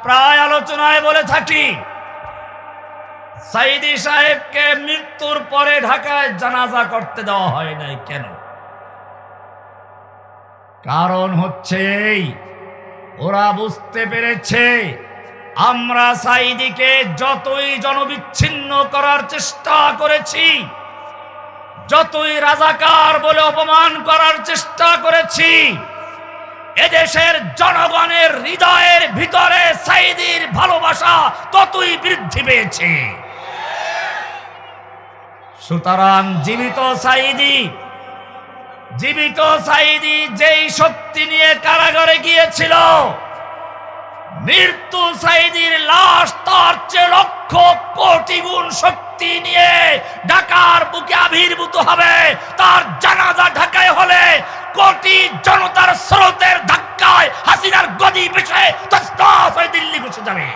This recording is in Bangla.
প্রায় আলোচনায় বলে থাকি, সাইদি সাহেবকে মৃত্যুর পরে ঢাকায় জানাজা করতে দেওয়া হয় নাই কেন? কারণ হচ্ছে এই, ওরা বুঝতে পেরেছে আমরা সাইদিকে যতই জনবিচ্ছিন্ন করার চেষ্টা করেছি, যতই রাজাকার বলে অপমান করার চেষ্টা করেছি, এদেশের জনগণের হৃদয়ের ভিতরে সাইদির ভালোবাসা ততই বৃদ্ধি পেয়েছে। সুতরাং জীবিত সাইদি যেই শক্তি নিয়ে কারাগারে গিয়েছিল, মৃত্যু সাইদির লাশ তার চেয়ে লক্ষ কোটি গুণ শক্তি নিয়ে ঢাকার বুকে আবির্ভূত হবে। তার জানাজা ঢাকায় হলে কোটি জনতার স্রোতের ধাক্কায় হাসিনার গদি পিছে তছনছ হয়ে দিল্লি ঘুষে যাবে।